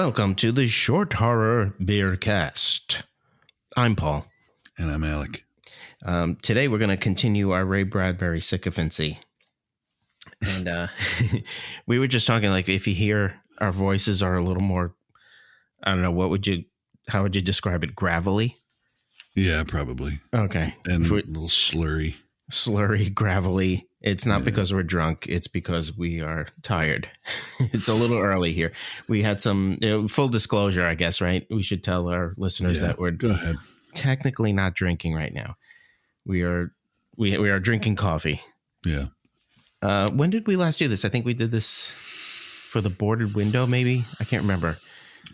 Welcome to the Short Horror Beer Cast. I'm Paul. And I'm Alec. Today we're going to continue our Ray Bradbury sycophancy. And we were just talking, like, if you hear our voices are a little more, I don't know, how would you describe it? Gravelly? Yeah, probably. Okay. And a little slurry. Slurry, gravelly. It's not because we're drunk. It's because we are tired. It's a little early here. We had some full disclosure, I guess, right? We should tell our listeners that we're technically not drinking right now. We are drinking coffee. Yeah. When did we last do this? I think we did this for the boarded window, maybe. I can't remember.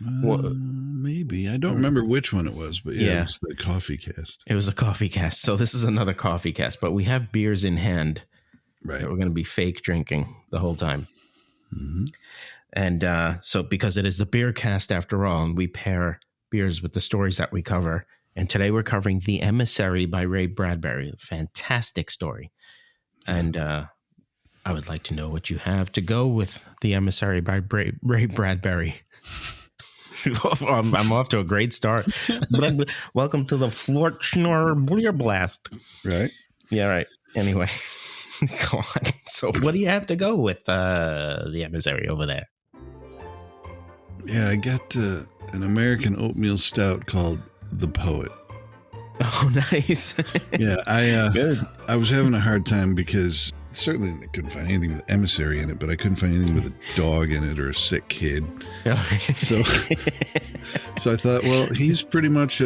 Maybe. I don't remember which one it was, but it was the coffee cast. It was a coffee cast. So this is another coffee cast, but we have beers in hand. Right. That we're going to be fake drinking the whole time. Mm-hmm. And so because it is the beer cast after all, and we pair beers with the stories that we cover. And today we're covering The Emissary by Ray Bradbury. A fantastic story. And I would like to know what you have to go with The Emissary by Ray Bradbury. I'm off to a great start. Welcome to the Florchner Beer Blast. Right. Yeah, right. Anyway. Go on. So what do you have to go with The Emissary over there? Yeah, I got an American oatmeal stout called The Poet. Oh, nice. Yeah, I was having a hard time because certainly I couldn't find anything with Emissary in it, but I couldn't find anything with a dog in it or a sick kid. So I thought, well, he's pretty much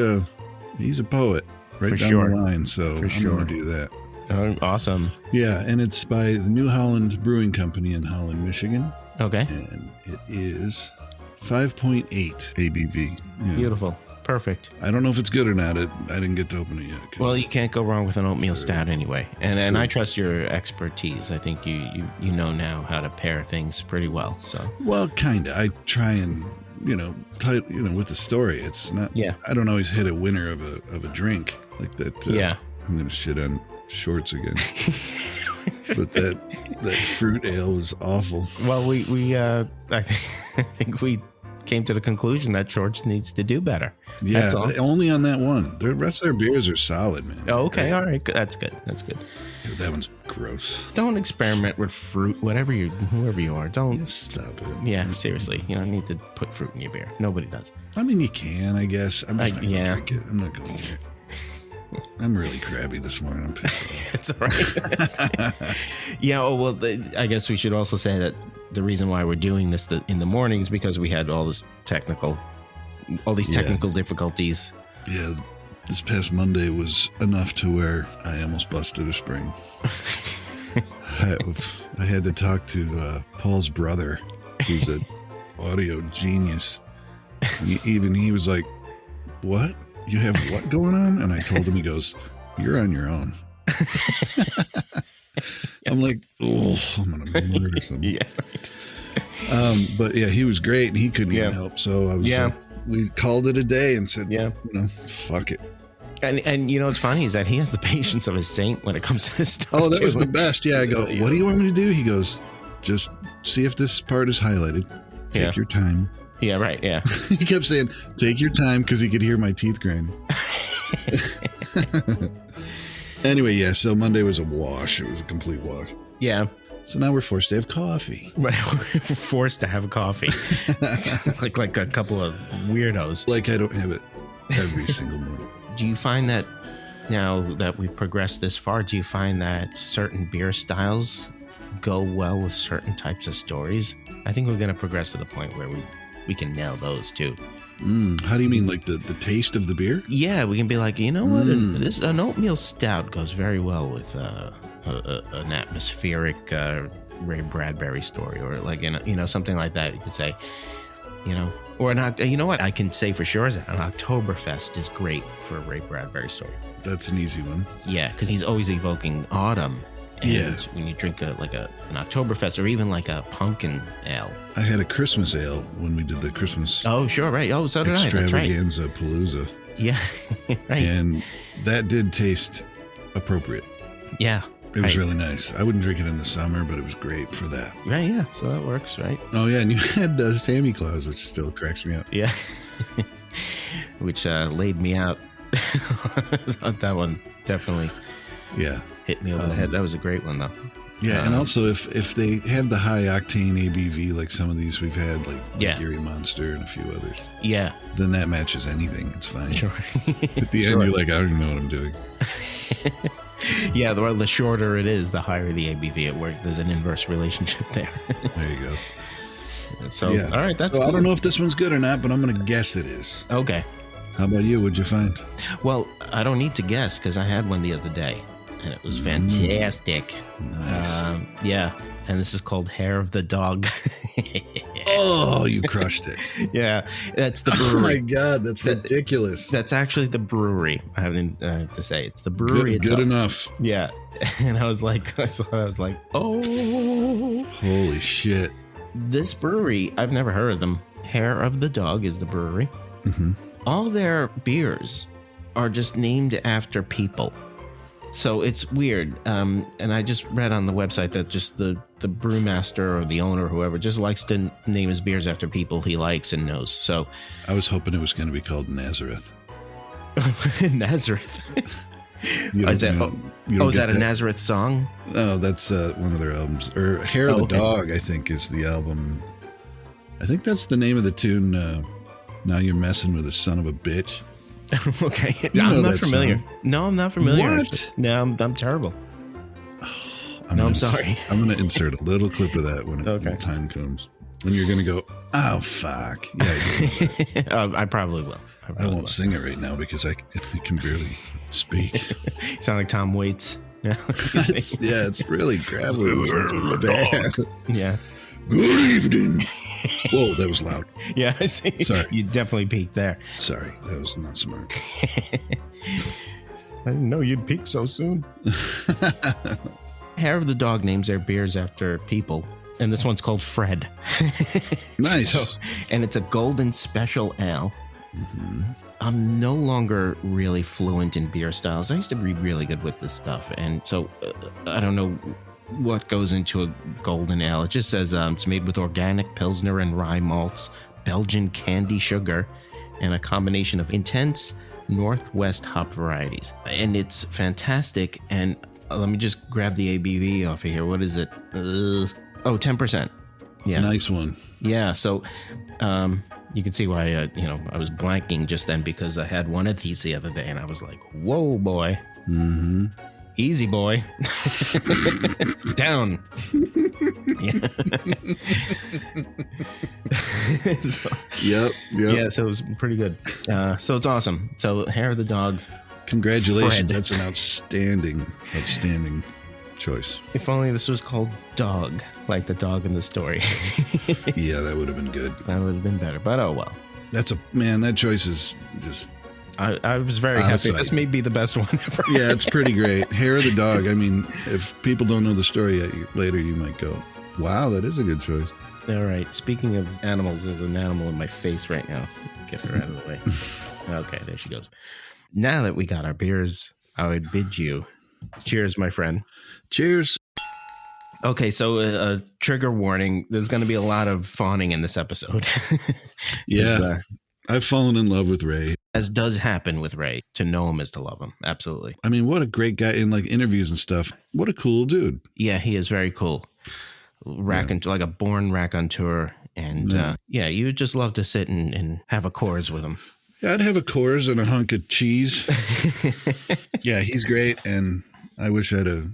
he's a poet right down the line, so I'm going to do that. Oh, awesome. Yeah, and it's by the New Holland Brewing Company in Holland, Michigan. Okay. And it is 5.8 ABV. Yeah. Beautiful. Perfect. I don't know if it's good or not. I didn't get to open it yet. Well, you can't go wrong with an oatmeal stout anyway. And I trust your expertise. I think you know now how to pair things pretty well. So. Well, kind of. I try and, with the story, it's not. Yeah. I don't always hit a winner of a drink like that. I'm going to shit on shorts again. But that fruit ale is awful. Well, I think we came to the conclusion that shorts needs to do better. Yeah, that's all. Only on that one. The rest of their beers are solid, man. Oh, okay, all right, that's good. Yeah, that one's gross. Don't experiment with fruit, whoever you are. Don't stop it. Yeah, seriously, you don't need to put fruit in your beer. Nobody does. I mean, you can, I guess. I'm just not gonna drink it. I'm not going to. I'm really crabby this morning. I'm pissed off. It's all right. Yeah. Oh, well, I guess we should also say that the reason why we're doing this in the mornings because we had all these technical difficulties. Yeah. This past Monday was enough to where I almost busted a spring. I had to talk to Paul's brother, who's an audio genius. He was like, "What? You have what going on?" And I told him, he goes, "You're on your own." I'm like, oh, I'm going to murder someone. Yeah. But yeah, he was great and he couldn't even help. So I was we called it a day and said, fuck it. And what's funny is that he has the patience of a saint when it comes to this stuff. Oh, that was the best. Yeah. I go, what do you want me to do? He goes, just see if this part is highlighted. Take your time. Yeah, right, yeah. He kept saying, take your time, because he could hear my teeth grinding. Anyway, so Monday was a wash. It was a complete wash. Yeah. So now we're forced to have coffee. We're forced to have coffee. like a couple of weirdos. Like I don't have it every single morning. Do you find that now that we've progressed this far, do you find that certain beer styles go well with certain types of stories? I think we're going to progress to the point where we can nail those too. How do you mean, like the taste of the beer? Yeah, we can be like, you know what? An oatmeal stout goes very well with an atmospheric Ray Bradbury story, or like something like that. You could say, or you know what? I can say for sure is that an Oktoberfest is great for a Ray Bradbury story. That's an easy one. Yeah, because he's always evoking autumn. And when you drink an Oktoberfest or even like a pumpkin ale. I had a Christmas ale when we did the Christmas. Oh, sure, right. Oh, so did I. That's right. Extravaganza Palooza. Yeah, right. And that did taste appropriate. Yeah. It was really nice. I wouldn't drink it in the summer, but it was great for that. Right, yeah. So that works, right? Oh, yeah. And you had Sammy Claus, which still cracks me up. Yeah. Which laid me out. That one definitely hit me over the head. That was a great one, though. Yeah, and also if they have the high octane ABV like some of these we've had, like Erie Monster and a few others, then that matches anything. It's fine. Sure. At the end, you're like, I don't even know what I'm doing. Yeah, the shorter it is, the higher the ABV it works. There's an inverse relationship there. There you go. So, all right, that's cool. I don't know if this one's good or not, but I'm going to guess it is. Okay. How about you? What'd you find? Well, I don't need to guess because I had one the other day, and it was fantastic. Nice. Yeah, and this is called Hair of the Dog. Oh, you crushed it. Yeah, that's the brewery. Oh, my God, that's ridiculous. That's actually the brewery. I haven't to say. It's the brewery itself. Good enough. Yeah, and I was like, oh. Holy shit. This brewery, I've never heard of them. Hair of the Dog is the brewery. Mm-hmm. All their beers are just named after people. So it's weird. And I just read on the website that just the brewmaster or the owner or whoever just likes to name his beers after people he likes and knows. So I was hoping it was going to be called Nazareth. Nazareth. Is that a Nazareth song? No, that's one of their albums. Or Hair of the Dog, I think, is the album. I think that's the name of the tune. Now You're Messing with a Son of a Bitch. Okay. I'm not familiar. Song? No, I'm not familiar. What? Actually. No, I'm terrible. I'm sorry. I'm going to insert a little clip of that when the time comes. And you're going to go, oh, fuck. Yeah, I probably will. I won't sing it right now because I can barely speak. You sound like Tom Waits. It's really gravelly. It was bad. Yeah. Good evening. Whoa, that was loud. Yeah, I see. Sorry. You definitely peaked there. Sorry, that was not smart. I didn't know you'd peak so soon. Hair of the Dog names their beers after people, and this one's called Fred. Nice. And it's a golden special ale. Mm-hmm. I'm no longer really fluent in beer styles. I used to be really good with this stuff, and so I don't know what goes into a golden ale. It just says it's made with organic Pilsner and rye malts, Belgian candy sugar, and a combination of intense Northwest hop varieties. And it's fantastic. And let me just grab the ABV off of here. What is it? 10%. Yeah. Nice one. Yeah. So you can see why, I was blanking just then because I had one of these the other day and I was like, whoa, boy. Mm-hmm. Easy, boy. Down. Yep. Yeah, so it was pretty good. So it's awesome. So Hair of the Dog. Congratulations. Fred. That's an outstanding choice. If only this was called Dog, like the dog in the story. Yeah, that would have been good. That would have been better, but oh well. That choice is just... I was very happy. This may be the best one ever. Yeah, it's pretty great. Hair of the Dog. I mean, if people don't know the story yet, later you might go, wow, that is a good choice. All right. Speaking of animals, there's an animal in my face right now. Get her out of the way. Okay, there she goes. Now that we got our beers, I would bid you cheers, my friend. Cheers. Okay, so a trigger warning. There's going to be a lot of fawning in this episode. Yeah. I've fallen in love with Ray. As does happen with Ray. To know him is to love him. Absolutely. I mean, what a great guy in like interviews and stuff. What a cool dude. Yeah, he is very cool. Like a born raconteur. And you would just love to sit and have a Coors with him. Yeah, I'd have a Coors and a hunk of cheese. Yeah, he's great. And I wish I'd have,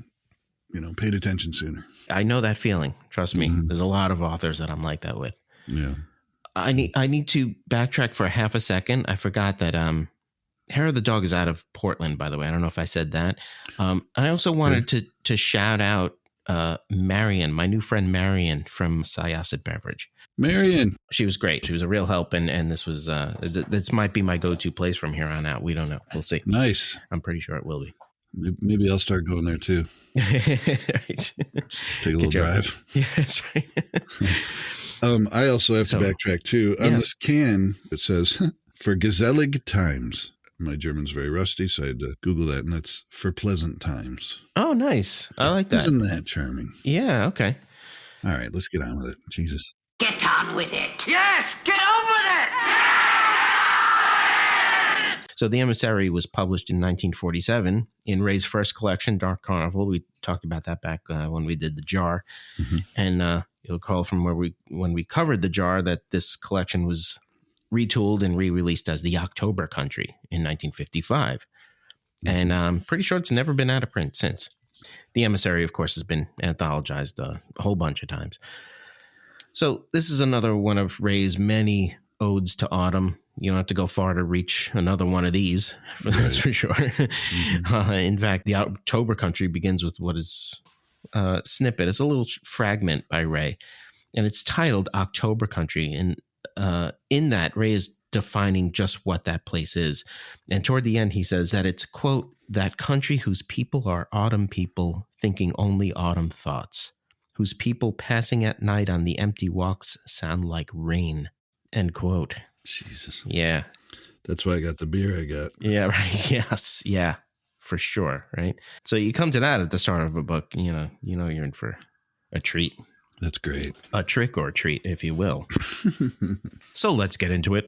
paid attention sooner. I know that feeling. Trust me. Mm-hmm. There's a lot of authors that I'm like that with. Yeah. I need to backtrack for half a second. I forgot that Hair of the Dog is out of Portland, by the way. I don't know if I said that. I also wanted to shout out Marion, my new friend Marion from Syosset Beverage. Marion. She was great. She was a real help. And this was this might be my go-to place from here on out. We don't know. We'll see. Nice. I'm pretty sure it will be. Maybe I'll start going there too. Right. Take a little drive. Yeah, that's right. I also have to backtrack too. On this can, it says, for gezellig times, My German's very rusty, so I had to Google that, and that's for pleasant times. Oh, nice. I like that. Isn't that charming? Yeah, okay. All right, let's get on with it. Jesus. Get on with it. Yes, get on with it. So The Emissary was published in 1947 in Ray's first collection, Dark Carnival. We talked about that back when we did the jar. Mm-hmm. And you'll recall from when we covered the jar that this collection was retooled and re-released as The October Country in 1955. And I'm pretty sure it's never been out of print since. The Emissary, of course, has been anthologized a whole bunch of times. So this is another one of Ray's many odes to autumn. You don't have to go far to reach another one of these, that's for sure. Mm-hmm. In fact, The October Country begins with what is a snippet. It's a little fragment by Ray, and it's titled October Country. And in that, Ray is defining just what that place is. And toward the end, he says that it's, quote, that country whose people are autumn people thinking only autumn thoughts, whose people passing at night on the empty walks sound like rain, end quote. Jesus. Yeah. That's why I got the beer I got. Yeah, right. Yes. Yeah, for sure. Right. So you come to that at the start of a book, you know you're in for a treat. That's great. A trick or a treat, if you will. So let's get into it.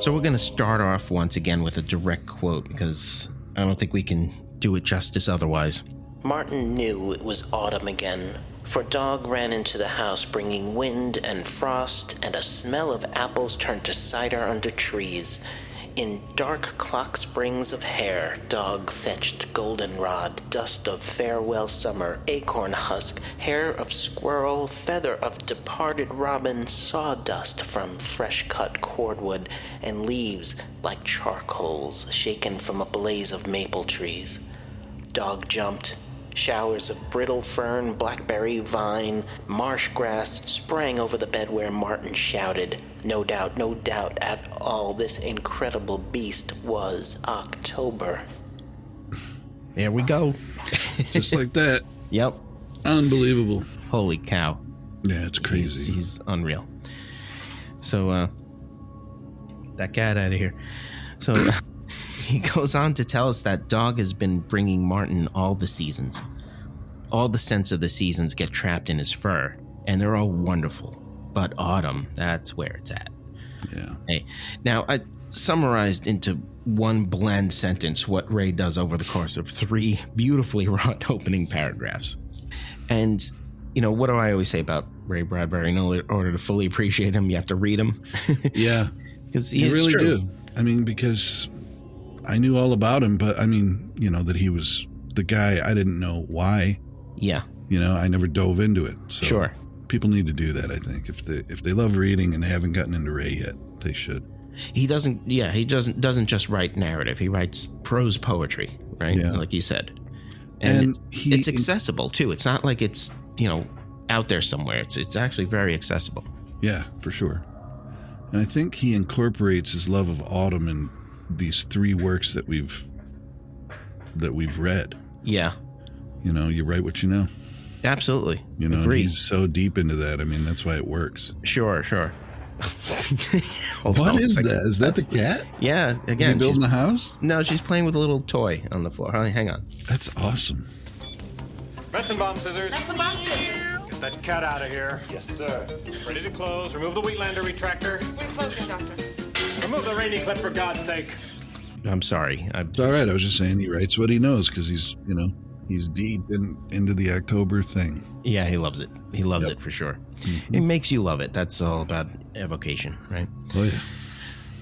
So we're going to start off once again with a direct quote because I don't think we can do it justice otherwise. Martin knew it was autumn again, for Dog ran into the house bringing wind and frost, and a smell of apples turned to cider under trees. In dark clock springs of hair, Dog fetched goldenrod, dust of farewell summer, acorn husk, hair of squirrel, feather of departed robin, sawdust from fresh-cut cordwood, and leaves like charcoals shaken from a blaze of maple trees. Dog jumped. Showers of brittle fern, blackberry vine, marsh grass sprang over the bed where Martin shouted. No doubt at all, this incredible beast was October. There we go. Just like that. Yep. Unbelievable. Holy cow. Yeah, it's crazy. He's unreal. So, that cat out of here. So... He goes on to tell us that Dog has been bringing Martin all the seasons. All the scents of the seasons get trapped in his fur, and they're all wonderful. But autumn, that's where it's at. Yeah. Hey, now, I summarized into one bland sentence what Ray does over the course of 3 beautifully wrought opening paragraphs. And, what do I always say about Ray Bradbury? In order to fully appreciate him, you have to read him. Yeah. Because you really do. I mean, because... I knew all about him, but I mean, that he was the guy. I didn't know why. Yeah. I never dove into it. So sure. People need to do that, I think. If they love reading and they haven't gotten into Ray yet, they should. He doesn't just write narrative. He writes prose poetry, right? Yeah. Like you said. And it's accessible too. It's not like it's, out there somewhere. It's actually very accessible. Yeah, for sure. And I think he incorporates his love of autumn in these 3 works that we've read. Yeah. You write what you know. Absolutely. Agreed. He's so deep into that. I mean, that's why it works. Sure. What is that? Is that the cat? Yeah. Again, is he building the house? No, she's playing with a little toy on the floor. Hang on. That's awesome. Metzenbaum scissors. Get that cat out of here. Yes, sir. Ready to close. Remove the Wheatlander retractor. We're closing, Doctor. Remove the rainy clip, for God's sake. I'm sorry. It's all right. I was just saying he writes what he knows because he's deep into the October thing. Yeah, he loves it. He loves it for sure. Mm-hmm. It makes you love it. That's all about evocation, right? Oh, yeah.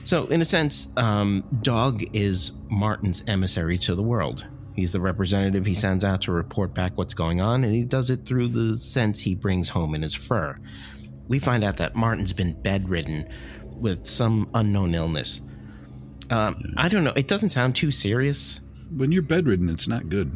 So, in a sense, Dog is Martin's emissary to the world. He's the representative he sends out to report back what's going on, and he does it through the scents he brings home in his fur. We find out that Martin's been bedridden with some unknown illness. I don't know. It doesn't sound too serious. When you're bedridden, it's not good.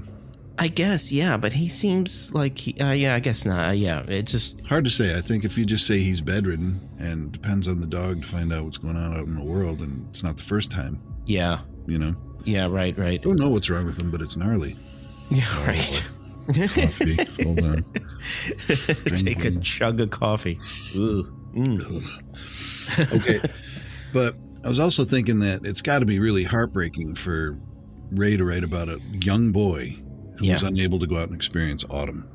I guess, yeah, but he seems like, I guess not. Yeah, it's just... Hard to say. I think if you just say he's bedridden, and depends on the dog to find out what's going on out in the world, and it's not the first time. Yeah. Yeah, right. Don't know what's wrong with him, but it's gnarly. Yeah, right. Coffee. Hold on. Take a chug of coffee. Ugh. Okay. But I was also thinking that it's got to be really heartbreaking for Ray to write about a young boy who was unable to go out and experience autumn.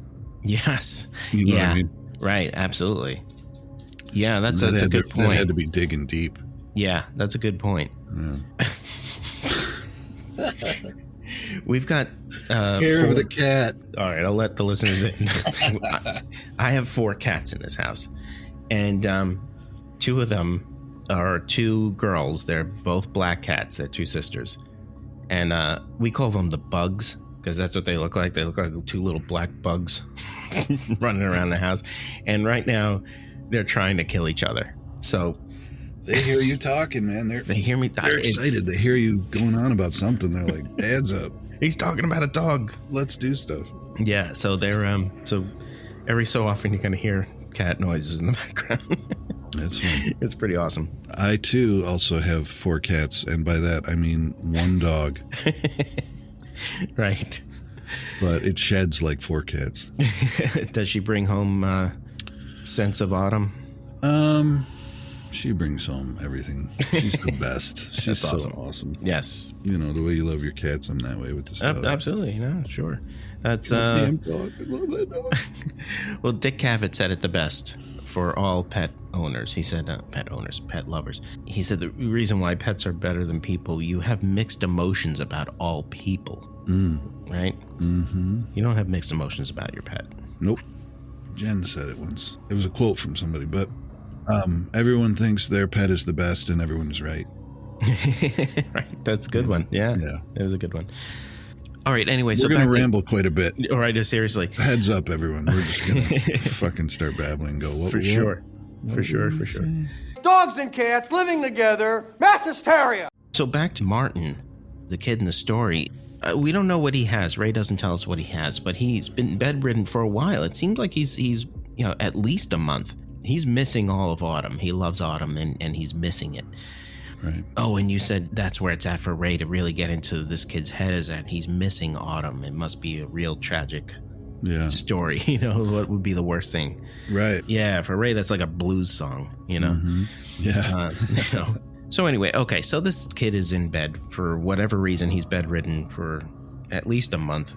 Yes. You know what I mean? Right. Absolutely. Yeah, that's a good point. That had to be digging deep. Yeah, that's a good point. Yeah. We've got hair of the cat. All right, I'll let the listeners in. I have 4 cats in this house, and 2 of them are 2 girls. They're both black cats. They're 2 sisters, and we call them the bugs because that's what they look like. They look like 2 little black bugs running around the house, and right now they're trying to kill each other. So they hear you talking, man. They hear me. They're excited. They hear you going on about something. They're like, "Dad's up. He's talking about a dog. Let's do stuff." Yeah. So they're so every so often you're gonna hear cat noises in the background. That's fun. It's pretty awesome. I too also have 4 cats, and by that I mean 1 dog. Right. But it sheds like 4 cats. Does she bring home scents of autumn? She brings home everything. She's the best. She's so awesome. Yes. You know, the way you love your cats, I'm that way with this dog. Absolutely. No, sure. That's damn dog. I love that dog. Well, Dick Cavett said it the best for all pet owners. He said, pet lovers. He said the reason why pets are better than people, you have mixed emotions about all people. Right? Mm-hmm. You don't have mixed emotions about your pet. Nope. Jen said it once. It was a quote from somebody, but everyone thinks their pet is the best and everyone is right. Right. That's a good one. Yeah. It was a good one. All right. Anyway, we're going to ramble quite a bit. All right. Seriously. Heads up, everyone. We're just going to fucking start babbling and go, what? For sure. Dogs and cats living together. Mass hysteria. So back to Martin, the kid in the story. We don't know what he has. Ray doesn't tell us what he has, but he's been bedridden for a while. It seems like he's at least a month. He's missing all of autumn. He loves autumn, and he's missing it. Right. Oh, and you said that's where it's at for Ray to really get into this kid's head, is that he's missing autumn. It must be a real tragic story. What would be the worst thing? Right. Yeah, for Ray, that's like a blues song, Mm-hmm. Yeah. So anyway, okay, so this kid is in bed. For whatever reason, he's bedridden for at least a month.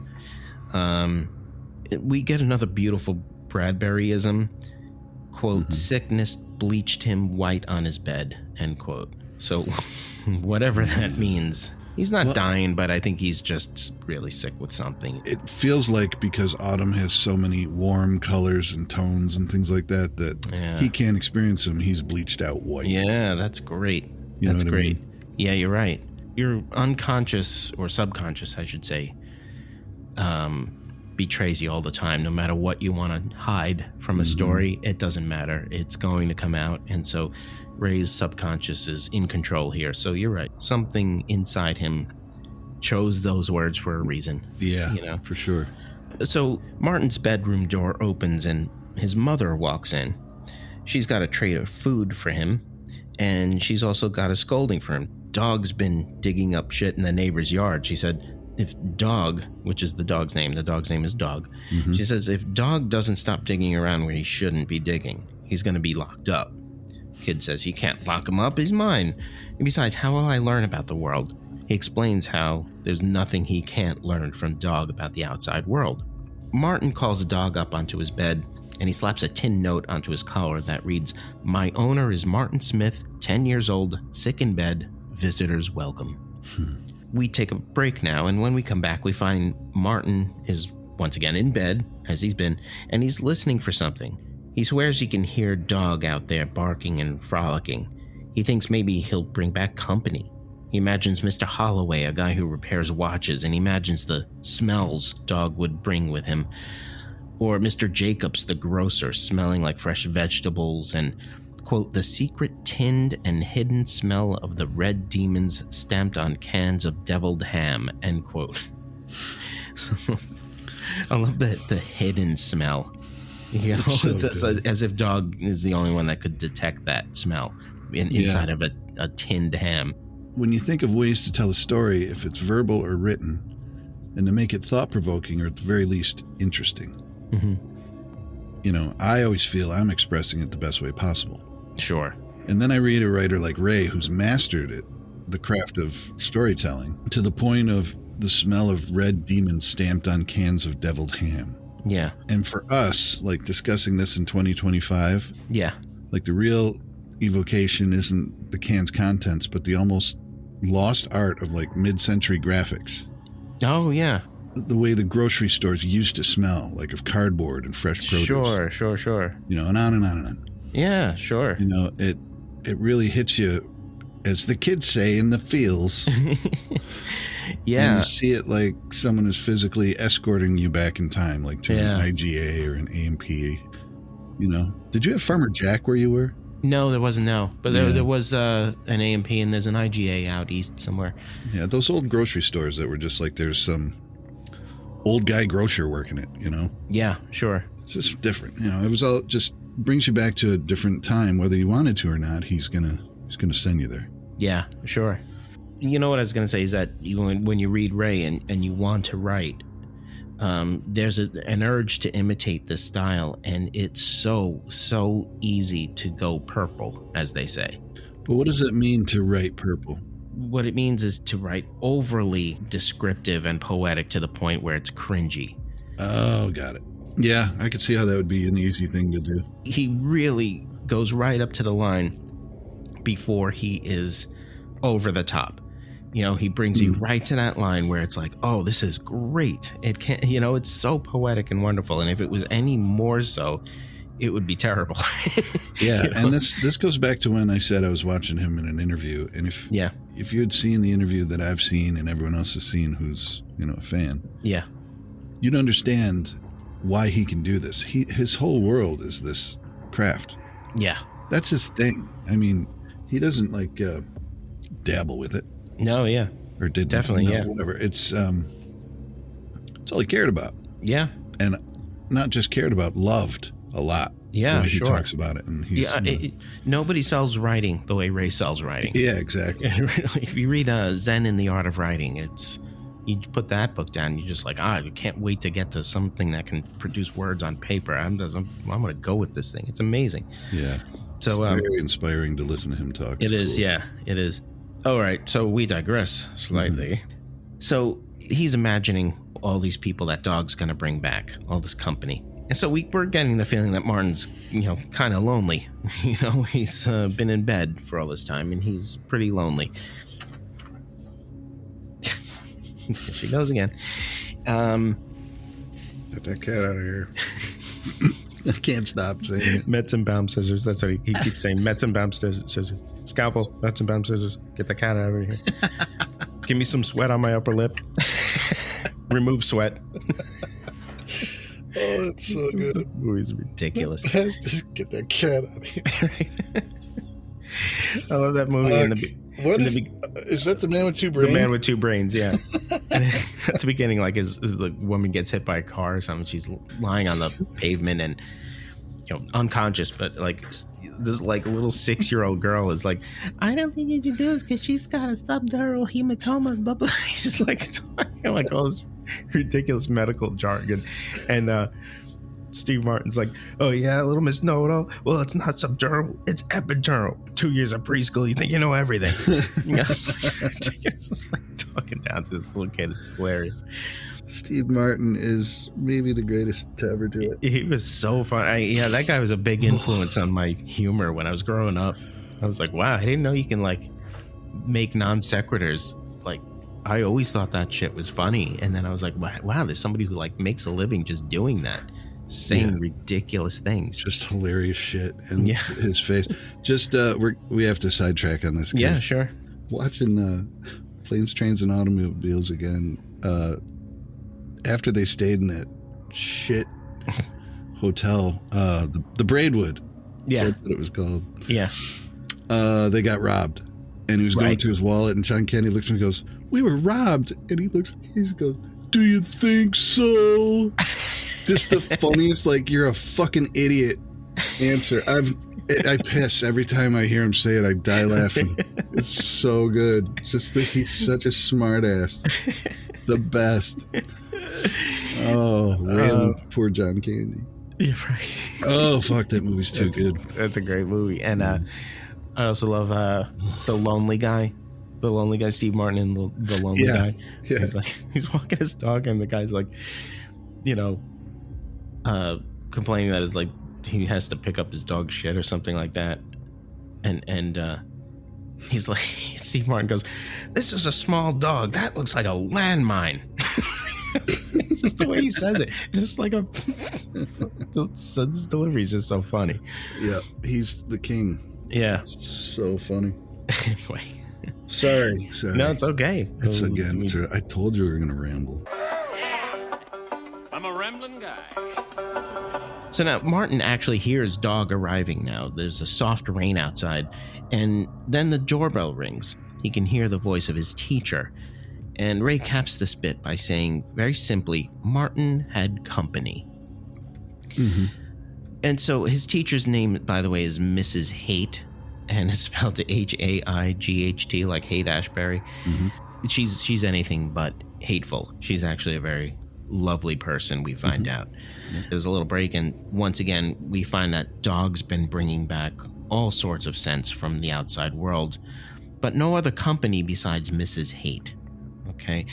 We get another beautiful Bradburyism. Quote, sickness bleached him white on his bed, end quote. So whatever that means. He's not dying, but I think he's just really sick with something. It feels like because autumn has so many warm colors and tones and things like that he can't experience them. He's bleached out white. Yeah, that's great. That's great. I mean? Yeah, you're right. Your unconscious or subconscious, I should say, betrays you all the time. No matter what you want to hide from a story, it doesn't matter. It's going to come out. And so Ray's subconscious is in control here. So you're right. Something inside him chose those words for a reason. Yeah, for sure. So Martin's bedroom door opens and his mother walks in. She's got a tray of food for him, and she's also got a scolding for him. Dog's been digging up shit in the neighbor's yard. She said, if Dog, which is the dog's name is Dog. Mm-hmm. She says, if Dog doesn't stop digging around where he shouldn't be digging, he's going to be locked up. Kid says, you can't lock him up, he's mine. And besides, how will I learn about the world? He explains how there's nothing he can't learn from Dog about the outside world. Martin calls the dog up onto his bed, and he slaps a tin note onto his collar that reads, my owner is Martin Smith, 10 years old, sick in bed, visitors welcome. We take a break now, and when we come back, we find Martin is once again in bed, as he's been, and he's listening for something. He swears he can hear Dog out there barking and frolicking. He thinks maybe he'll bring back company. He imagines Mr. Holloway, a guy who repairs watches, and he imagines the smells Dog would bring with him. Or Mr. Jacobs, the grocer, smelling like fresh vegetables, and, quote, the secret tinned and hidden smell of the red demons stamped on cans of deviled ham, end quote. I love the hidden smell. It's just as if Dog is the only one that could detect that smell inside of a tinned ham. When you think of ways to tell a story, if it's verbal or written, and to make it thought-provoking or at the very least interesting, mm-hmm. I always feel I'm expressing it the best way possible. Sure. And then I read a writer like Ray who's mastered it, the craft of storytelling, to the point of the smell of red demons stamped on cans of deviled ham. Yeah. And for us, like discussing this in 2025, yeah, like the real evocation isn't the can's contents, but the almost lost art of like mid-century graphics. Oh, yeah. The way the grocery stores used to smell, like of cardboard and fresh produce. Sure. You know, and on and on and on. Yeah, sure. You know, it really hits you, as the kids say, in the feels. Yeah. And you see it like someone is physically escorting you back in time, like to an IGA or an AMP. You know, did you have Farmer Jack where you were? No, there wasn't. No, but there was an AMP and there's an IGA out east somewhere. Yeah, those old grocery stores that were just like there's some old guy grocer working it. You know? Yeah, sure. It's just different. You know, it was all just brings you back to a different time, whether you wanted to or not. He's gonna send you there. Yeah, sure. You know what I was going to say is that when you read Ray and you want to write, there's an urge to imitate this style, and it's so easy to go purple, as they say. But what does it mean to write purple? What it means is to write overly descriptive and poetic to the point where it's cringy. Oh, got it. Yeah, I could see how that would be an easy thing to do. He really goes right up to the line before he is over the top. You know, he brings you right to that line where it's like, oh, this is great. It can't, you know, it's so poetic and wonderful. And if it was any more so, it would be terrible. Yeah. You know? And this goes back to when I said I was watching him in an interview. And if you had seen the interview that I've seen and everyone else has seen who's, you know, a fan. Yeah. You'd understand why he can do this. His whole world is this craft. Yeah. That's his thing. I mean, he doesn't like dabble with it. No, yeah. Or did definitely, no, yeah. Whatever. It's all he cared about. Yeah. And not just cared about, loved a lot. Yeah, he sure. talks about it. And he's, nobody sells writing the way Ray sells writing. Yeah, exactly. If you read Zen in the Art of Writing, you put that book down, you're just like, I can't wait to get to something that can produce words on paper. I'm going to go with this thing. It's amazing. Yeah. So it's very inspiring to listen to him talk. It is, cool. Yeah, it is. All right, so we digress slightly. Mm-hmm. So he's imagining all these people that Dog's going to bring back, all this company. And so we're getting the feeling that Martin's, you know, kind of lonely. You know, he's been in bed for all this time, and he's pretty lonely. Here she goes again. Get that cat out of here. I can't stop saying it. Metzenbaum scissors. That's what he keeps saying. Metzenbaum scissors. Scalpel. Metzenbaum scissors. Get the cat out of here. Give me some sweat on my upper lip. Remove sweat. Oh, it's so good. The movie's ridiculous. Just get that cat out of here. I love that movie. Is that the man with two brains? The man with two brains, yeah. And at the beginning, like, as the woman gets hit by a car or something, she's lying on the pavement and, you know, unconscious, but like this like little 6-year-old girl is like, I don't think you should do this because she's got a subdural hematoma, blah blah. She's like talking like all this ridiculous medical jargon, and Steve Martin's like, oh yeah, little Miss Know-It-All. Well, it's not subdural, it's epidural. 2 years of preschool, you think you know everything. You know, it's just like talking down to this little kid. It's hilarious. Steve Martin is maybe the greatest to ever do it. He was so fun. That guy was a big influence on my humor when I was growing up. I was like, wow, I didn't know you can like make non sequiturs. Like, I always thought that shit was funny, and then I was like, wow, there's somebody who like makes a living just doing that, saying ridiculous things, just hilarious shit. And his face. Just we have to sidetrack on this. Yeah, sure. Watching Planes, Trains, and Automobiles again. After they stayed in that shit hotel, the Braidwood. Yeah, that's what it was called. Yeah. They got robbed, and he was going through his wallet, and John Candy looks at him and goes, "We were robbed," and he goes, "Do you think so?" Just the funniest, like, you're a fucking idiot answer. I piss every time I hear him say it. I die laughing. It's so good. Just that he's such a smart ass. The best. Oh, random poor John Candy. Yeah, right. Oh, fuck, that movie's too good. That's a great movie. And I also love the lonely guy. The lonely guy, Steve Martin, and the lonely guy. Yeah. He's walking his dog, and the guy's like, complaining that it's like he has to pick up his dog's shit or something like that. And he's like, Steve Martin goes, "This is a small dog. That looks like a landmine." Just the way he says it. Just like this delivery is just so funny. Yeah, he's the king. Yeah. It's so funny. Anyway. Sorry. No, it's okay. I told you we were going to ramble. I'm a rambling guy. So now Martin actually hears Dog arriving now. There's a soft rain outside, and then the doorbell rings. He can hear the voice of his teacher. And Ray caps this bit by saying very simply, Martin had company. Mm-hmm. And so his teacher's name, by the way, is Mrs. Haight, and it's spelled H-A-I-G-H-T, like Haight Ashbury. Mm-hmm. She's anything but hateful. She's actually a very lovely person, we find out. There's a little break, and once again, we find that Dog's been bringing back all sorts of scents from the outside world, but no other company besides Mrs. Haight. Okay.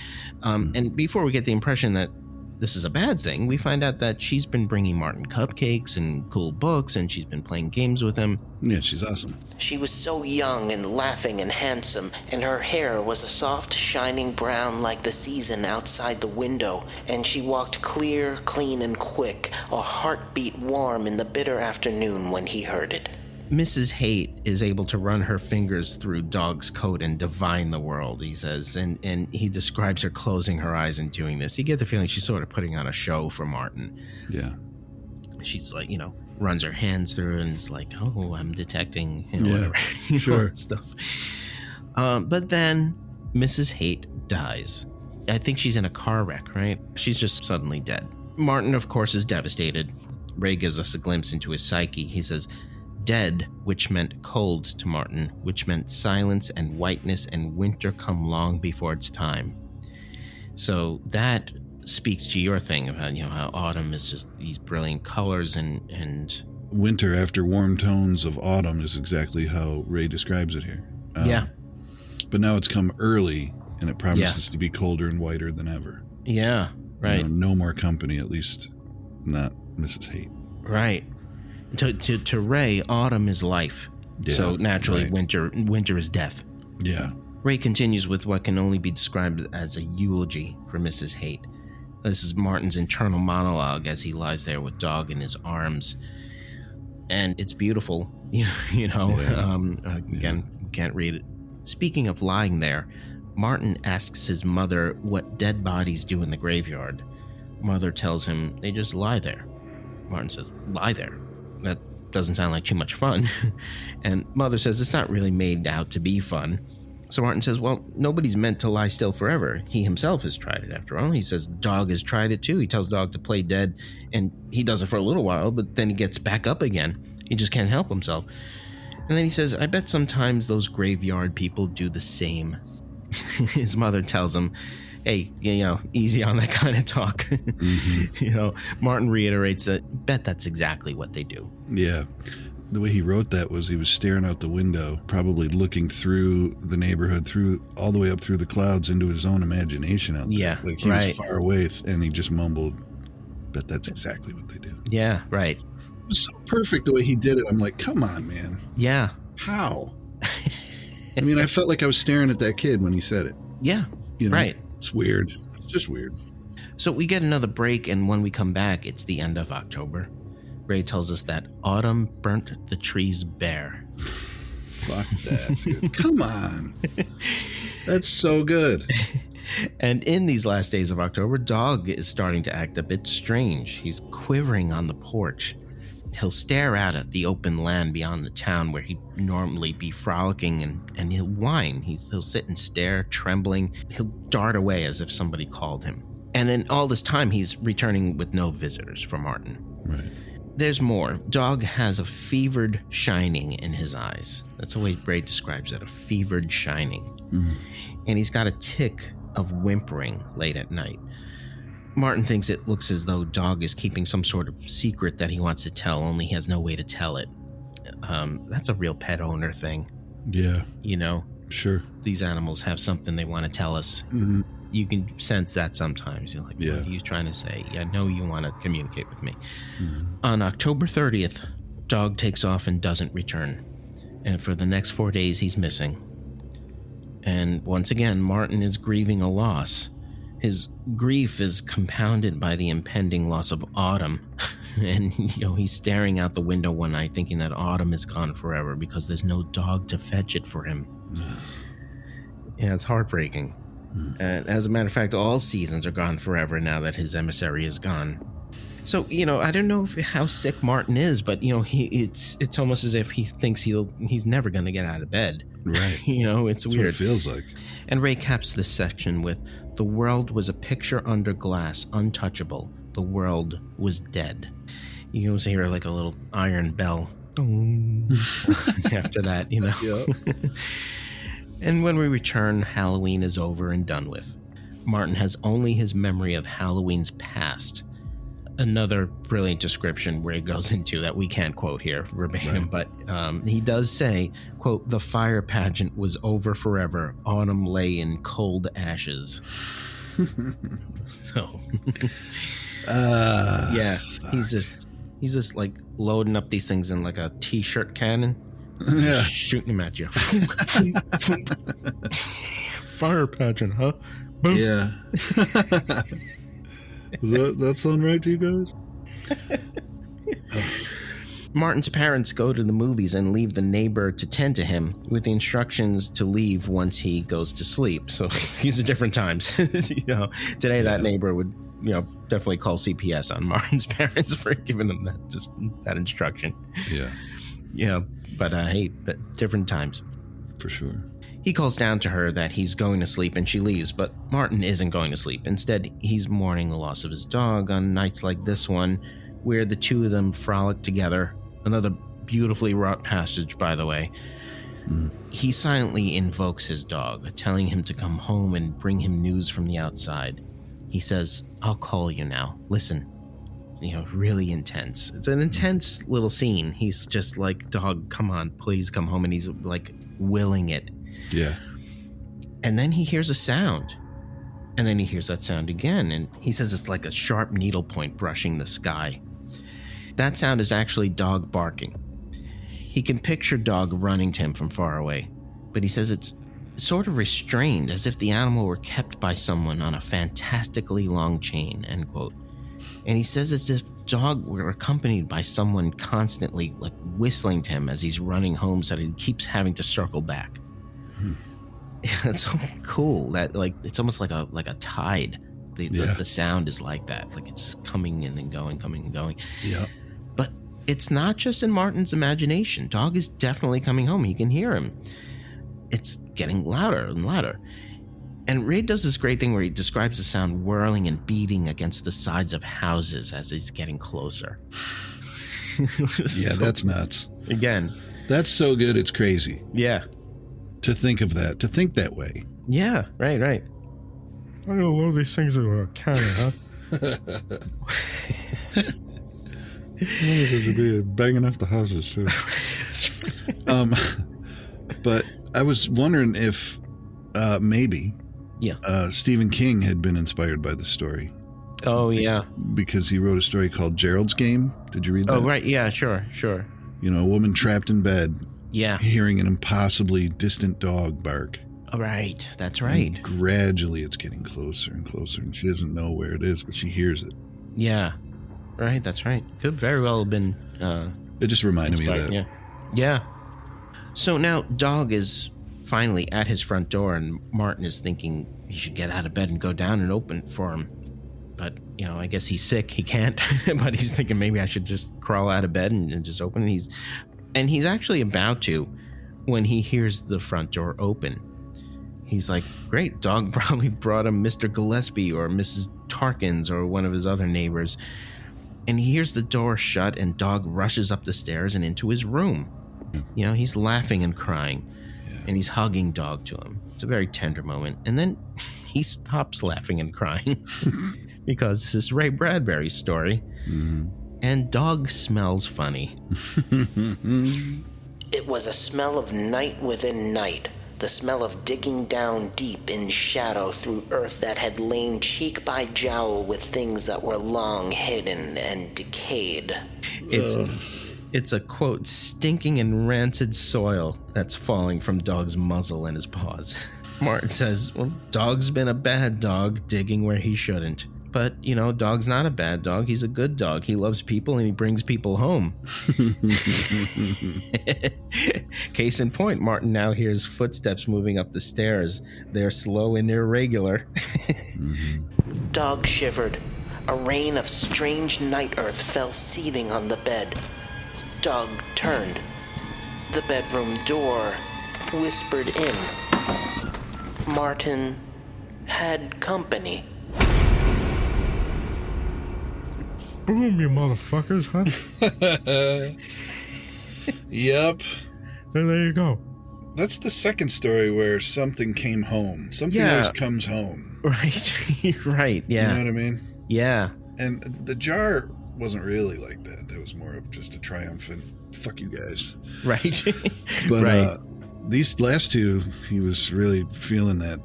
And before we get the impression that this is a bad thing, we find out that she's been bringing Martin cupcakes and cool books, and she's been playing games with him. Yeah, she's awesome. She was so young and laughing and handsome, and her hair was a soft, shining brown like the season outside the window, and she walked clear, clean, and quick, a heartbeat warm in the bitter afternoon when he heard it. Mrs. Haight is able to run her fingers through Dog's coat and divine the world, he says, and he describes her closing her eyes and doing this. You get the feeling she's sort of putting on a show for Martin. Yeah. She's like, runs her hands through and it's like, oh, I'm detecting, whatever. Sure. Stuff. But then Mrs. Haight dies. I think she's in a car wreck, right? She's just suddenly dead. Martin, of course, is devastated. Ray gives us a glimpse into his psyche. He says, dead, which meant cold to Martin, which meant silence and whiteness and winter come long before its time. So that speaks to your thing about, how autumn is just these brilliant colors and winter after warm tones of autumn is exactly how Ray describes it here. Yeah. But now it's come early and it promises to be colder and whiter than ever. Yeah, right. No more company, at least not Mrs. Haight. Right. To Ray, autumn is life. Yeah, so naturally, right. winter is death. Yeah. Ray continues with what can only be described as a eulogy for Mrs. Haight. This is Martin's internal monologue as he lies there with Dog in his arms. And it's beautiful, Again, you can't read it. Speaking of lying there, Martin asks his mother what dead bodies do in the graveyard. Mother tells him they just lie there. Martin says, lie there? That doesn't sound like too much fun. And Mother says it's not really made out to be fun. So Martin says, well, nobody's meant to lie still forever. He himself has tried it after all. He says Dog has tried it too. He tells Dog to play dead, and he does it for a little while, but then he gets back up again. He just can't help himself. And then he says, I bet sometimes those graveyard people do the same. His mother tells him, hey, easy on that kind of talk. Mm-hmm. Martin reiterates that, bet that's exactly what they do. Yeah. The way he wrote that was he was staring out the window, probably looking through the neighborhood, all the way up through the clouds into his own imagination out there. Yeah, like he was far away, and he just mumbled, bet that's exactly what they do. Yeah, right. It was so perfect the way he did it. I'm like, come on, man. Yeah. How? I mean, I felt like I was staring at that kid when he said it. Yeah, right. It's weird. It's just weird. So we get another break, and when we come back, it's the end of October. Ray tells us that autumn burnt the trees bare. Fuck that, dude. Come on. That's so good. And in these last days of October, Dog is starting to act a bit strange. He's quivering on the porch. He'll stare out at the open land beyond the town where he'd normally be frolicking, and he'll whine. He'll sit and stare, trembling. He'll dart away as if somebody called him. And then all this time, he's returning with no visitors for Martin. Right. There's more. Dog has a fevered shining in his eyes. That's the way Ray describes it, a fevered shining. Mm. And he's got a tick of whimpering late at night. Martin thinks it looks as though Dog is keeping some sort of secret that he wants to tell, only he has no way to tell it. that's a real pet owner thing. Yeah. You know? Sure. These animals have something they want to tell us. Mm-hmm. You can sense that sometimes. You're like, yeah. What are you trying to say? I know you want to communicate with me. Mm-hmm. On October 30th, Dog takes off and doesn't return. And for the next 4 days, he's missing. And once again, Martin is grieving a loss. His grief is compounded by the impending loss of Autumn. And, he's staring out the window one night thinking that Autumn is gone forever because there's no dog to fetch it for him. Yeah, it's heartbreaking. And as a matter of fact, all seasons are gone forever now that his emissary is gone. So, I don't know how sick Martin is, but, it's almost as if he thinks he's never going to get out of bed. Right. It's That's weird. what it feels like. And Ray caps this section with, "The world was a picture under glass, untouchable. The world was dead." You almost hear like a little iron bell. After that, Yeah. And when we return, Halloween is over and done with. Martin has only his memory of Halloween's past. Another brilliant description where he goes into that we can't quote here verbatim, right. But he does say, quote, "The fire pageant was over forever. Autumn lay in cold ashes." So, yeah, he's just like loading up these things in like a t-shirt cannon. Yeah. Shooting them at you. Fire pageant, huh? Boom. Yeah. Does that sound right to you guys? Martin's parents go to the movies and leave the neighbor to tend to him with the instructions to leave once he goes to sleep. So these are different times. Today that neighbor would, definitely call CPS on Martin's parents for giving them that instruction. Yeah. But different times. For sure. He calls down to her that he's going to sleep and she leaves, but Martin isn't going to sleep. Instead, he's mourning the loss of his dog on nights like this one, where the two of them frolic together. Another beautifully wrought passage, by the way. He silently invokes his dog, telling him to come home and bring him news from the outside. He says, "I'll call you now. Listen." Really intense. It's an intense little scene. He's just like, "Dog, come on, please come home." And he's like willing it. Yeah. And then he hears a sound. And then he hears that sound again. And he says it's like a sharp needlepoint brushing the sky. That sound is actually Dog barking. He can picture Dog running to him from far away. But he says it's sort of restrained, as if the animal were kept by someone on a fantastically long chain, end quote. And he says as if Dog were accompanied by someone constantly like whistling to him as he's running home, so that he keeps having to circle back. It's so cool that it's almost like a tide. The sound is like that, like it's coming and then going, coming and going. Yeah. But it's not just in Martin's imagination. Dog is definitely coming home. He can hear him. It's getting louder and louder. And Ray does this great thing where he describes the sound whirling and beating against the sides of houses as he's getting closer. That's nuts. Again. That's so good, it's crazy. Yeah. To think of that, to think that way. Yeah, right. I don't know these things are a cannon, huh? Because it'd be banging off the houses, too. But I was wondering if maybe Stephen King had been inspired by the story. Oh, yeah. Because he wrote a story called Gerald's Game. Did you read that? Oh, right. Yeah, sure. A woman trapped in bed. Yeah. Hearing an impossibly distant dog bark. Right. That's right. And gradually it's getting closer and closer, and she doesn't know where it is, but she hears it. Yeah. Right. That's right. Could very well have been. It just reminded me of that. Yeah. So now Dog is finally at his front door, and Martin is thinking he should get out of bed and go down and open it for him. But, I guess he's sick. He can't. But he's thinking maybe I should just crawl out of bed and just open it. He's actually about to when he hears the front door open. He's like, great, Dog probably brought him Mr. Gillespie or Mrs. Tarkins or one of his other neighbors. And he hears the door shut, and Dog rushes up the stairs and into his room. He's laughing and crying, and he's hugging Dog to him. It's a very tender moment. And then he stops laughing and crying because this is Ray Bradbury's story. Mm-hmm. And Dog smells funny. It was a smell of night within night, the smell of digging down deep in shadow through earth that had lain cheek by jowl with things that were long hidden and decayed. It's a, quote, stinking and rancid soil that's falling from Dog's muzzle and his paws. Martin says, well, Dog's been a bad dog digging where he shouldn't. But, Dog's not a bad dog. He's a good dog. He loves people and he brings people home. Case in point, Martin now hears footsteps moving up the stairs. They're slow and irregular. Dog shivered. A rain of strange night earth fell seething on the bed. Dog turned. The bedroom door whispered in. Martin had company. Boom, you motherfuckers, huh? Yep. And there you go. That's the second story where something came home. Something always comes home. Right. Right, yeah. You know what I mean? Yeah. And the jar wasn't really like that. That was more of just a triumphant, fuck you guys. Right. But these last two, he was really feeling that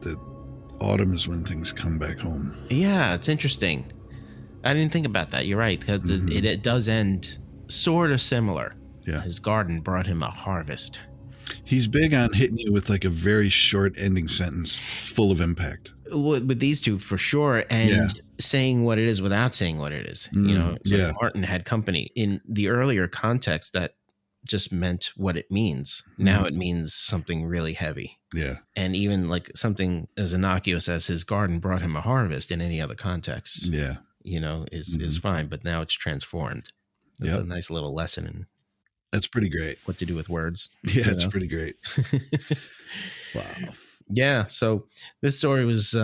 autumn is when things come back home. Yeah, it's interesting. I didn't think about that. You're right. Because it does end sort of similar. Yeah. His garden brought him a harvest. He's big on hitting you with like a very short ending sentence full of impact. With these two, for sure. And saying what it is without saying what it is. So Martin had company. In the earlier context, that just meant what it means. Now it means something really heavy. Yeah. And even like something as innocuous as his garden brought him a harvest in any other context. Yeah. Is fine, but now it's transformed. It's a nice little lesson in that's pretty great. What to do with words. Yeah, it's pretty great. Wow. Yeah, so this story was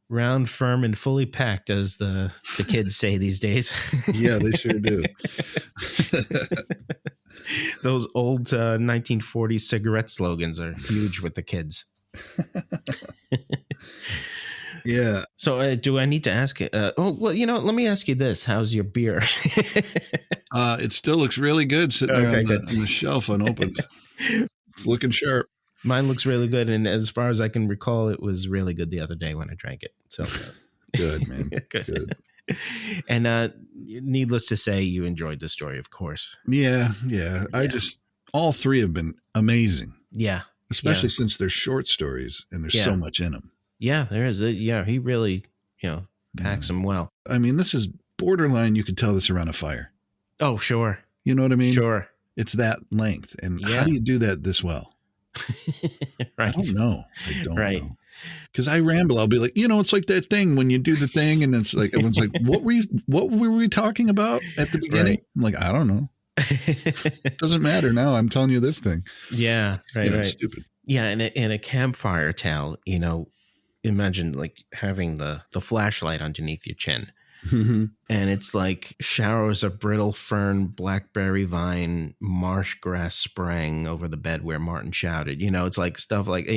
round, firm, and fully packed, as the kids say these days. Yeah, they sure do. Those old 1940s cigarette slogans are huge with the kids. Yeah. So do I need to ask it? Let me ask you this. How's your beer? It still looks really good sitting there on the shelf unopened. It's looking sharp. Mine looks really good. And as far as I can recall, it was really good the other day when I drank it. So good, man. Good. And needless to say, you enjoyed the story, of course. Yeah. All three have been amazing. Yeah. Especially since they're short stories and there's so much in them. Yeah, there is. He really, packs them well. I mean, this is borderline. You could tell this around a fire. Oh, sure. You know what I mean? Sure. It's that length. And how do you do that this well? Right. I don't know. Know. Because I ramble. I'll be like, it's like that thing when you do the thing and it's like, everyone's like, what were we talking about at the beginning? Right. I'm like, I don't know. It doesn't matter now. I'm telling you this thing. Yeah. Right. Right. It's stupid. Yeah. And in a campfire tale, imagine like having the flashlight underneath your chin. And it's like showers of brittle fern, blackberry vine, marsh grass sprang over the bed where Martin shouted. It's like stuff like,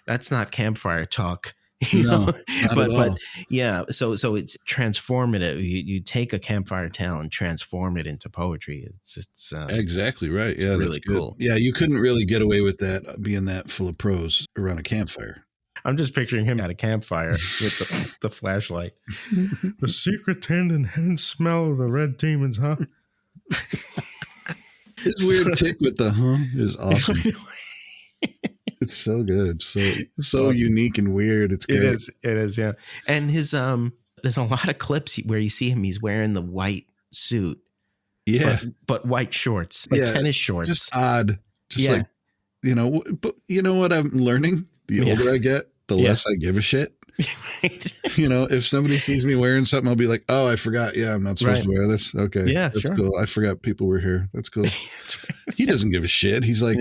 that's not campfire talk. But yeah, so it's transformative. You take a campfire tale and transform it into poetry. It's exactly right. Yeah, really that's good. Cool. Yeah, you couldn't really get away with that being that full of prose around a campfire. I'm just picturing him at a campfire with the flashlight. The secret hidden smell of the red demons, huh? His weird tick with the is awesome. It's so good. So unique and weird. It's great. It is, yeah. And his there's a lot of clips where you see him, he's wearing the white suit. Yeah. But white shorts, like tennis shorts. Just odd. Just like, but you know what I'm learning? The older I get, the less I give a shit. Right. If somebody sees me wearing something, I'll be like, oh, I forgot. Yeah, I'm not supposed to wear this. Okay. Yeah, that's cool. I forgot people were here. That's cool. He doesn't give a shit. He's like,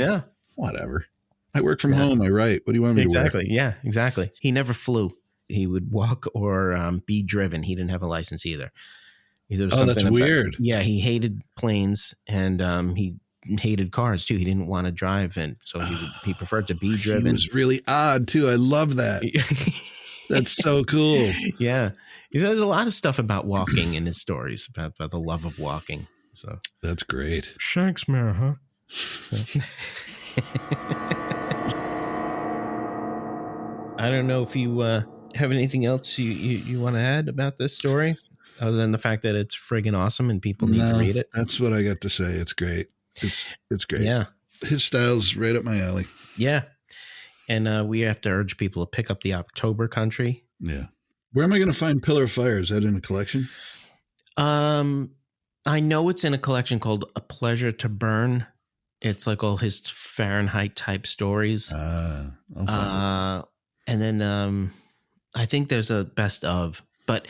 whatever. I work from home. I write. What do you want me to wear? Exactly. Yeah, exactly. He never flew. He would walk or be driven. He didn't have a license either. That's weird. Yeah, he hated planes and he hated cars too. He didn't want to drive, and so he preferred to be driven. He was really odd too. I love that. That's so cool. Yeah, there's a lot of stuff about walking in his stories about the love of walking. So that's great. Shanksmere, huh? I don't know if you have anything else you want to add about this story, other than the fact that it's friggin' awesome and people need to read it. That's what I got to say. It's great. It's great. Yeah. His style's right up my alley. Yeah. And we have to urge people to pick up the October Country. Yeah. Where am I going to find Pillar of Fire? Is that in a collection? I know it's in a collection called A Pleasure to Burn. It's like all his Fahrenheit type stories. And then I think there's a best of, but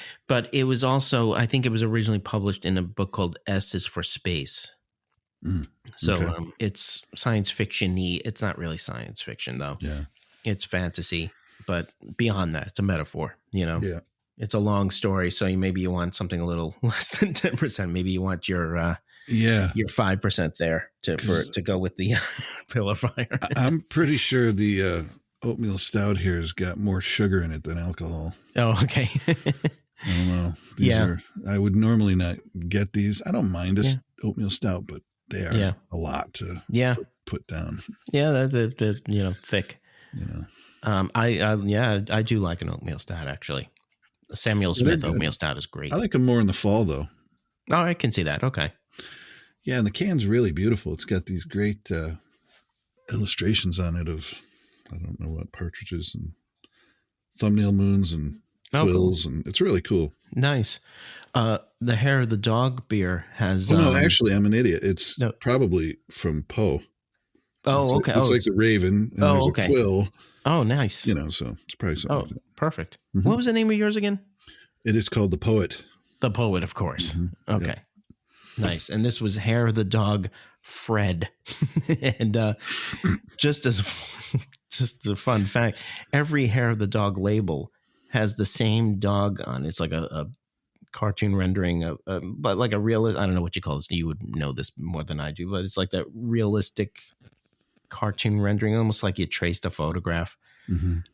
it was also, I think it was originally published in a book called S is for Space. So it's science fiction-y. It's not really science fiction though. Yeah. It's fantasy, but beyond that, it's a metaphor, Yeah. It's a long story. So maybe you want something a little less than 10%. Maybe you want your 5% there to go with the Pillar of Fire. I'm pretty sure the oatmeal stout here has got more sugar in it than alcohol. Oh, okay. I don't know. I would normally not get these. I don't mind oatmeal stout, but they are a lot to put down. Yeah, they're thick. I do like an oatmeal stout actually. Samuel Smith oatmeal stout is great. I like them more in the fall though. Oh, I can see that. Okay. Yeah, and the can's really beautiful. It's got these great illustrations on it of, I don't know what, partridges and thumbnail moons and quills, and it's really cool. Nice. The Hair of the Dog beer has... no, actually, I'm an idiot. It's probably from Poe. Oh, okay. It's like the raven, and there's a quill. Oh, nice. So it's probably something like that. Perfect. Mm-hmm. What was the name of yours again? It is called The Poet. The Poet, of course. Mm-hmm. Okay. Yep. Nice. And this was Hair of the Dog Fred. And just a fun fact, every Hair of the Dog label has the same dog on. It's like a cartoon rendering, but like a real, I don't know what you call this. You would know this more than I do, but it's like that realistic cartoon rendering, almost like you traced a photograph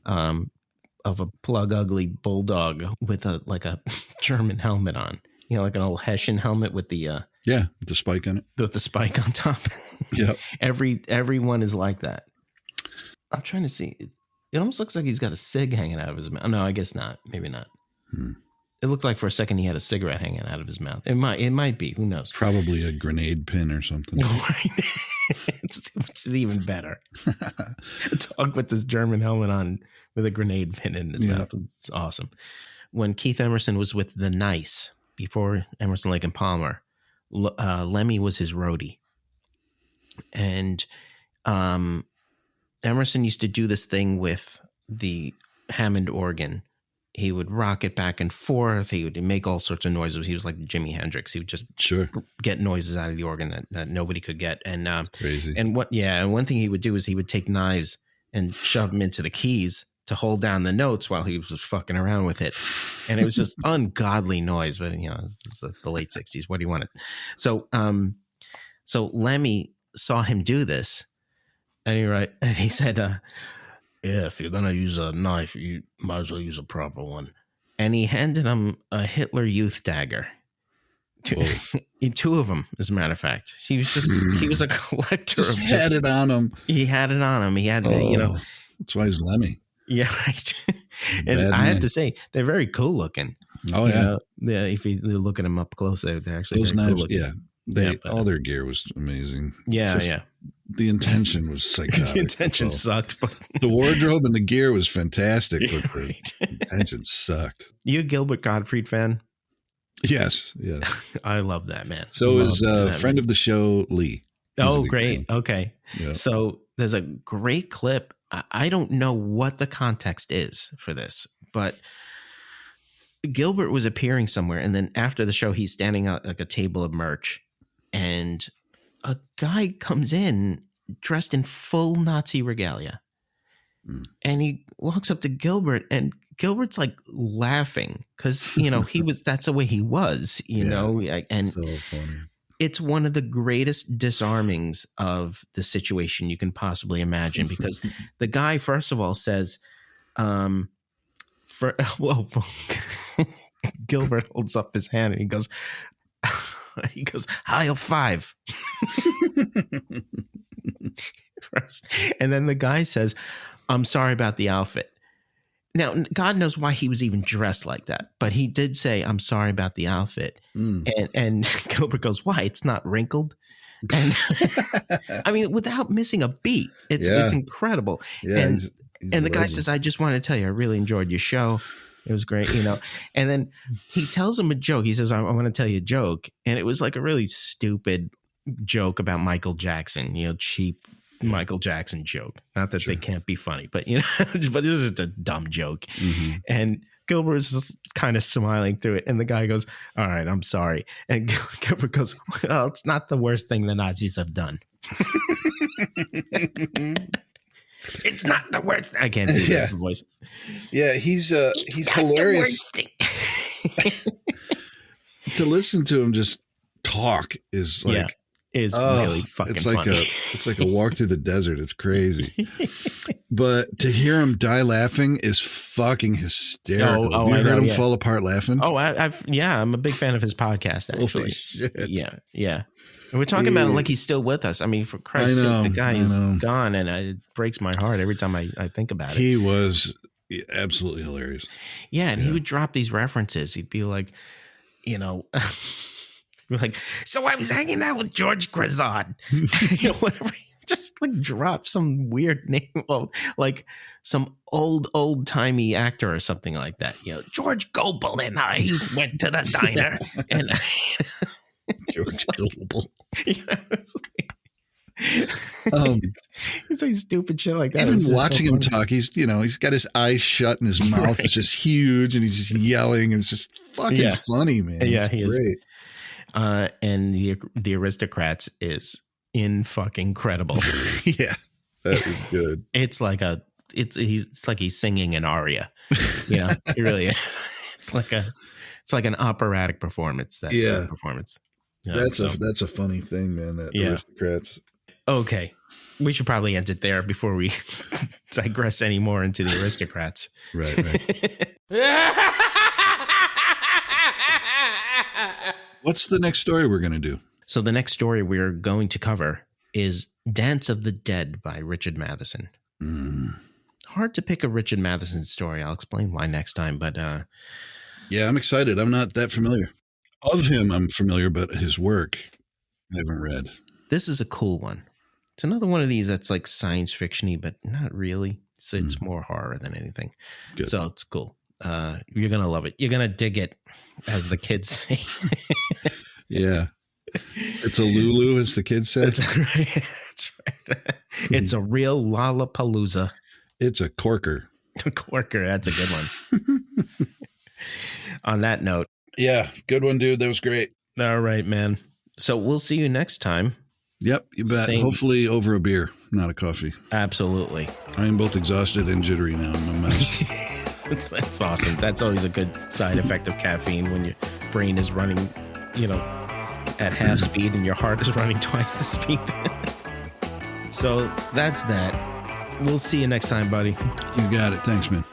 of a plug ugly bulldog with a German helmet on, like an old Hessian helmet with the the spike on it, with the spike on top. Yeah, everyone is like that. I'm trying to see. It almost looks like he's got a cig hanging out of his mouth. No, I guess not. Maybe not. It looked like for a second he had a cigarette hanging out of his mouth. It might be. Who knows? Probably a grenade pin or something. It's even better. A dog with this German helmet on with a grenade pin in his mouth. It's awesome. When Keith Emerson was with The Nice, before Emerson, Lake and Palmer, Lemmy was his roadie. And Emerson used to do this thing with the Hammond organ. He would rock it back and forth. He would make all sorts of noises. He was like Jimi Hendrix. He would just get noises out of the organ that nobody could get. And crazy. And one thing he would do is he would take knives and shove them into the keys to hold down the notes while he was fucking around with it. And it was just ungodly noise. But it's the late 60s. What do you want it? So Lemmy saw him do this, and he said, if you're going to use a knife, you might as well use a proper one. And he handed him a Hitler Youth dagger. Two of them, as a matter of fact. He was a collector. He had it on him. He had it on him. He had, That's why he's Lemmy. Yeah, right. And I have to say, they're very cool looking. Oh, yeah. If you look at them up close, they're actually those very knives, cool looking. Yeah. All their gear was amazing. Yeah. The intention was psychotic. The intention sucked, but the wardrobe and the gear was fantastic, but the intention sucked. You a Gilbert Gottfried fan? Yes. I love that man. So is a friend of the show, Lee. Oh, great. Fan. Okay. Yeah. So there's a great clip. I don't know what the context is for this, but Gilbert was appearing somewhere, and then after the show, he's standing at like a table of merch, and a guy comes in dressed in full Nazi regalia. And he walks up to Gilbert, and Gilbert's like laughing because, that's the way he was, know, and so funny. It's one of the greatest disarmings of the situation you can possibly imagine, because the guy, first of all, says, Gilbert holds up his hand and he goes, Heil 5. First. And then the guy says, I'm sorry about the outfit. Now, God knows why he was even dressed like that, but he did say, I'm sorry about the outfit. And Gilbert goes, why? It's not wrinkled. And I mean, without missing a beat, it's incredible. Yeah, and he's the guy says, I just want to tell you, I really enjoyed your show. It was great, And then he tells him a joke. He says, I want to tell you a joke. And it was like a really stupid joke about Michael Jackson, cheap Michael Jackson joke. Not that they can't be funny, but, but it was just a dumb joke. Mm-hmm. And Gilbert was just kind of smiling through it. And the guy goes, all right, I'm sorry. And Gilbert goes, well, it's not the worst thing the Nazis have done. It's not the worst. I can't do that voice. Yeah, he's hilarious. To listen to him just talk is like is really fucking funny. It's like a walk through the desert. It's crazy. But to hear him die laughing is fucking hysterical. Have you heard him fall apart laughing? Oh, I'm a big fan of his podcast, actually. Holy shit. Yeah. And we're talking about it like he's still with us. I mean, for Christ's sake, the guy is gone, and it breaks my heart every time I think about it. He was absolutely hilarious. Yeah, and he would drop these references. He'd be like, like, so I was hanging out with George Grazon. Whatever. Just like drop some weird name of like some old-timey actor or something like that. George Gobel and I went to the diner. And George Gobel. He's like stupid shit like that. Even watching him talk, he's got his eyes shut and his mouth is just huge and he's just yelling and it's just fucking funny, man. Yeah, he great. And the Aristocrats is in fucking incredible. Yeah, that is good. It's like he's singing an aria. It really is. It's like an operatic performance. Performance. That's a funny thing, man. That Aristocrats. Okay, we should probably end it there before we digress any more into the Aristocrats. Right. What's the next story we're going to do? So the next story we're going to cover is Dance of the Dead by Richard Matheson. Hard to pick a Richard Matheson story. I'll explain why next time. But yeah, I'm excited. I'm not that familiar. Of him, I'm familiar, but his work, I haven't read. This is a cool one. It's another one of these that's like science fiction-y, but not really. It's more horror than anything. Good. So it's cool. You're going to love it. You're going to dig it, as the kids say. Yeah. It's a Lulu, as the kids say. That's right. It's a real Lollapalooza. It's a corker. A corker. That's a good one. On that note. Yeah. Good one, dude. That was great. All right, man. So we'll see you next time. Yep. You bet. Hopefully over a beer, not a coffee. Absolutely. I am both exhausted and jittery now. I'm a mess. That's awesome. That's always a good side effect of caffeine when your brain is running, at half speed and your heart is running twice the speed. So that's that. We'll see you next time, buddy. You got it. Thanks, man.